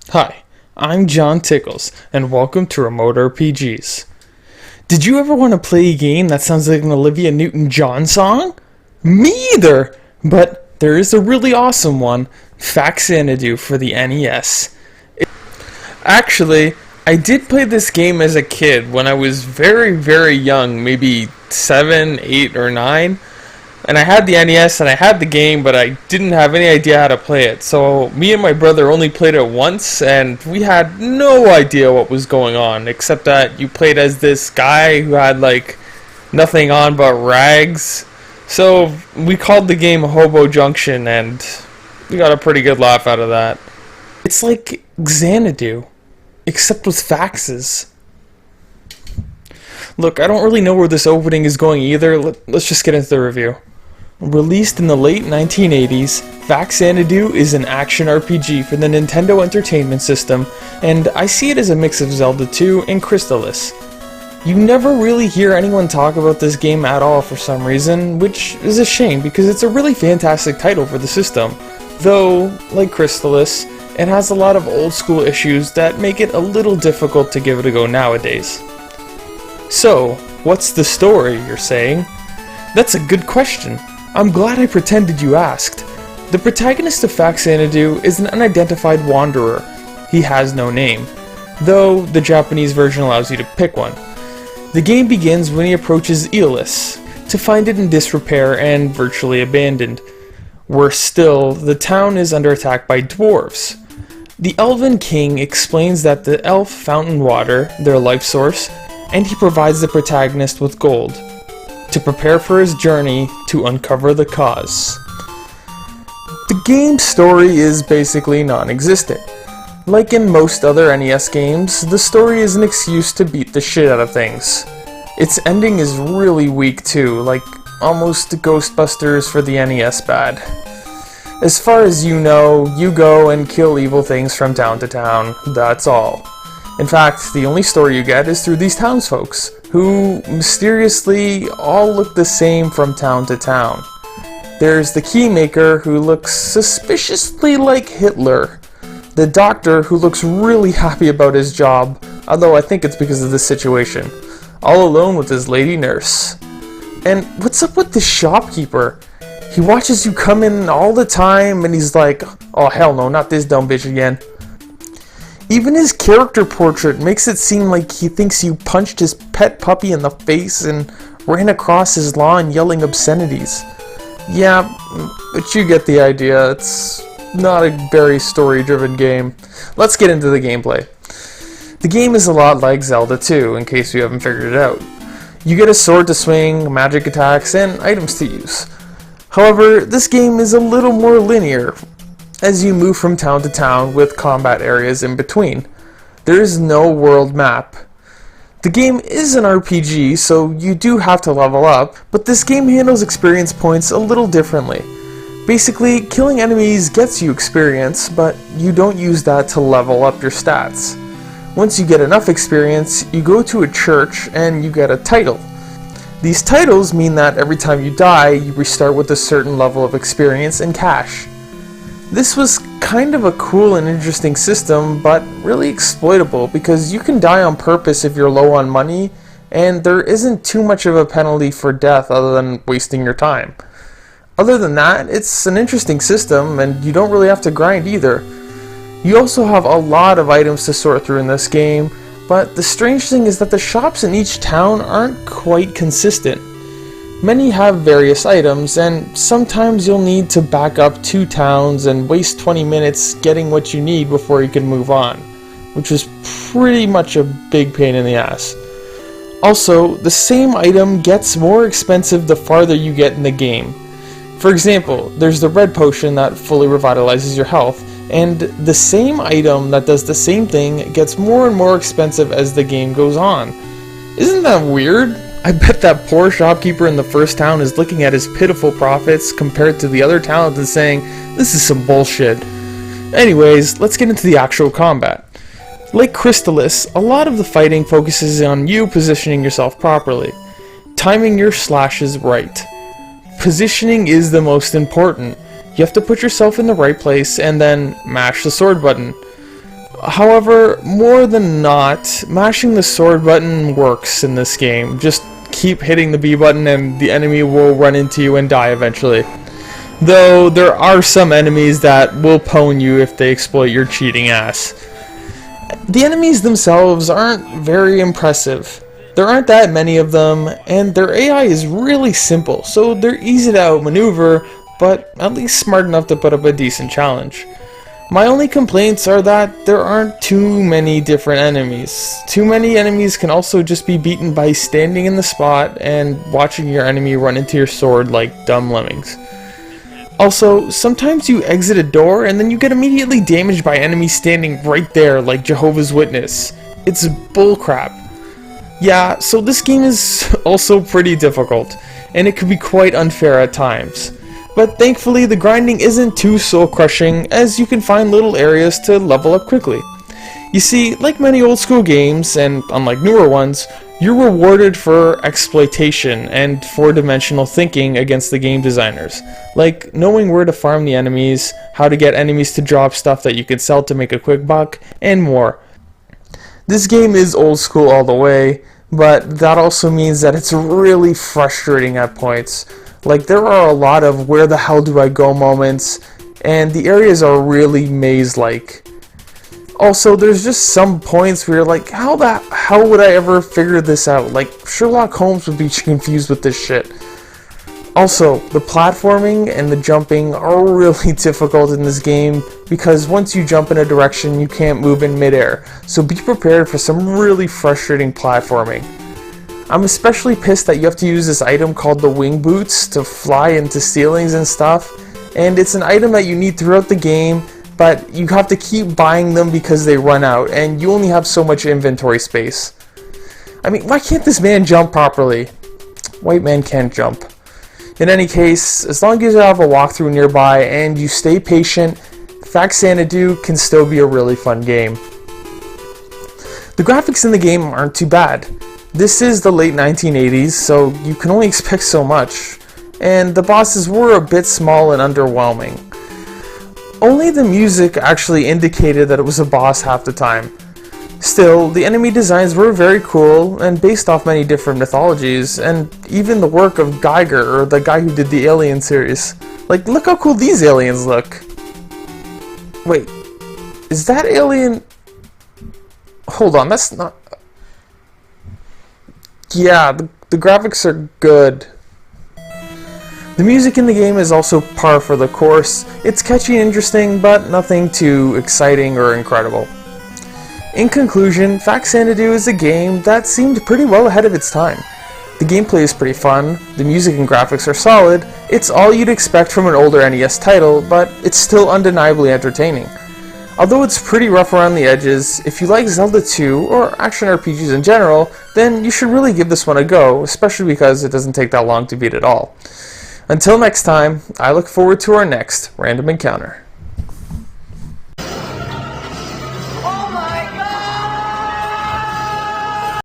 Hi, I'm John Tickles, and welcome to Remote RPGs. Did you ever want to play a game that sounds like an Olivia Newton-John song? Me either! But there is a really awesome one, Faxanadu for the NES. Actually, I did play this game as a kid when I was very, very young, maybe 7, 8, or 9. And I had the NES and I had the game, but I didn't have any idea how to play it. So me and my brother only played it once, and we had no idea what was going on, except that you played as this guy who had like nothing on but rags. So we called the game Hobo Junction, and we got a pretty good laugh out of that. It's like Xanadu, except with faxes. Look, I don't really know where this opening is going either. Let's just get into the review. Released in the late 1980s, Faxanadu is an action RPG for the Nintendo Entertainment System, and I see it as a mix of Zelda 2 and Crystalis. You never really hear anyone talk about this game at all for some reason, which is a shame because it's a really fantastic title for the system. Though, like Crystalis, it has a lot of old school issues that make it a little difficult to give it a go nowadays. So, what's the story, you're saying? That's a good question. I'm glad I pretended you asked. The protagonist of Faxanadu is an unidentified wanderer. He has no name, though the Japanese version allows you to pick one. The game begins when he approaches Eolis, to find it in disrepair and virtually abandoned. Worse still, the town is under attack by dwarves. The Elven King explains that the elf fountain water, their life source, and he provides the protagonist with gold to prepare for his journey to uncover the cause. The game's story is basically non-existent. Like in most other NES games, the story is an excuse to beat the shit out of things. Its ending is really weak too, like almost Ghostbusters for the NES bad. As far as you know, you go and kill evil things from town to town, that's all. In fact, the only story you get is through these townsfolks, who mysteriously all look the same from town to town. There's the keymaker who looks suspiciously like Hitler, the doctor who looks really happy about his job, although I think it's because of this situation, all alone with his lady nurse. And what's up with the shopkeeper? He watches you come in all the time and he's like, oh hell no, not this dumb bitch again. Even his character portrait makes it seem like he thinks you punched his pet puppy in the face and ran across his lawn yelling obscenities. Yeah, but you get the idea. It's not a very story-driven game. Let's get into the gameplay. The game is a lot like Zelda 2, in case you haven't figured it out. You get a sword to swing, magic attacks, and items to use. However, this game is a little more linear, as you move from town to town with combat areas in between. There is no world map. The game is an RPG, so you do have to level up, but this game handles experience points a little differently. Basically, killing enemies gets you experience, but you don't use that to level up your stats. Once you get enough experience, you go to a church and you get a title. These titles mean that every time you die, you restart with a certain level of experience and cash. This was kind of a cool and interesting system, but really exploitable because you can die on purpose if you're low on money, and there isn't too much of a penalty for death other than wasting your time. Other than that, it's an interesting system, and you don't really have to grind either. You also have a lot of items to sort through in this game, but the strange thing is that the shops in each town aren't quite consistent. Many have various items, and sometimes you'll need to back up 2 towns and waste 20 minutes getting what you need before you can move on, which is pretty much a big pain in the ass. Also, the same item gets more expensive the farther you get in the game. For example, there's the red potion that fully revitalizes your health, and the same item that does the same thing gets more and more expensive as the game goes on. Isn't that weird? I bet that poor shopkeeper in the first town is looking at his pitiful profits compared to the other towns and saying, this is some bullshit. Anyways, let's get into the actual combat. Like Crystalis, a lot of the fighting focuses on you positioning yourself properly, timing your slashes right. Positioning is the most important. You have to put yourself in the right place and then mash the sword button. However, more than not, mashing the sword button works in this game. Just keep hitting the B button and the enemy will run into you and die eventually. Though there are some enemies that will pwn you if they exploit your cheating ass. The enemies themselves aren't very impressive. There aren't that many of them, and their AI is really simple, so they're easy to outmaneuver, but at least smart enough to put up a decent challenge. My only complaints are that there aren't too many different enemies. Too many enemies can also just be beaten by standing in the spot and watching your enemy run into your sword like dumb lemmings. Also, sometimes you exit a door and then you get immediately damaged by enemies standing right there like Jehovah's Witness. It's bullcrap. Yeah, so this game is also pretty difficult, and it can be quite unfair at times. But thankfully the grinding isn't too soul-crushing, as you can find little areas to level up quickly. You see, like many old school games, and unlike newer ones, you're rewarded for exploitation and four-dimensional thinking against the game designers, like knowing where to farm the enemies, how to get enemies to drop stuff that you can sell to make a quick buck, and more. This game is old school all the way, but that also means that it's really frustrating at points. Like, there are a lot of where the hell do I go moments, and the areas are really maze-like. Also, there's just some points where you're like, how would I ever figure this out? Like, Sherlock Holmes would be confused with this shit. Also, the platforming and the jumping are really difficult in this game, because once you jump in a direction, you can't move in midair, so be prepared for some really frustrating platforming. I'm especially pissed that you have to use this item called the wing boots to fly into ceilings and stuff, and it's an item that you need throughout the game, but you have to keep buying them because they run out, and you only have so much inventory space. I mean, why can't this man jump properly? White man can't jump. In any case, as long as you have a walkthrough nearby and you stay patient, Faxanadu can still be a really fun game. The graphics in the game aren't too bad. This is the late 1980s, so you can only expect so much, and the bosses were a bit small and underwhelming. Only the music actually indicated that it was a boss half the time. Still, the enemy designs were very cool and based off many different mythologies, and even the work of Geiger, or the guy who did the Alien series. Like, look how cool these aliens look. Wait, is that alien? Hold on, that's not... Yeah, the graphics are good. The music in the game is also par for the course. It's catchy and interesting, but nothing too exciting or incredible. In conclusion, Faxanadu is a game that seemed pretty well ahead of its time. The gameplay is pretty fun, the music and graphics are solid, it's all you'd expect from an older NES title, but it's still undeniably entertaining. Although it's pretty rough around the edges, if you like Zelda 2 or action RPGs in general, then you should really give this one a go, especially because it doesn't take that long to beat it all. Until next time, I look forward to our next random encounter.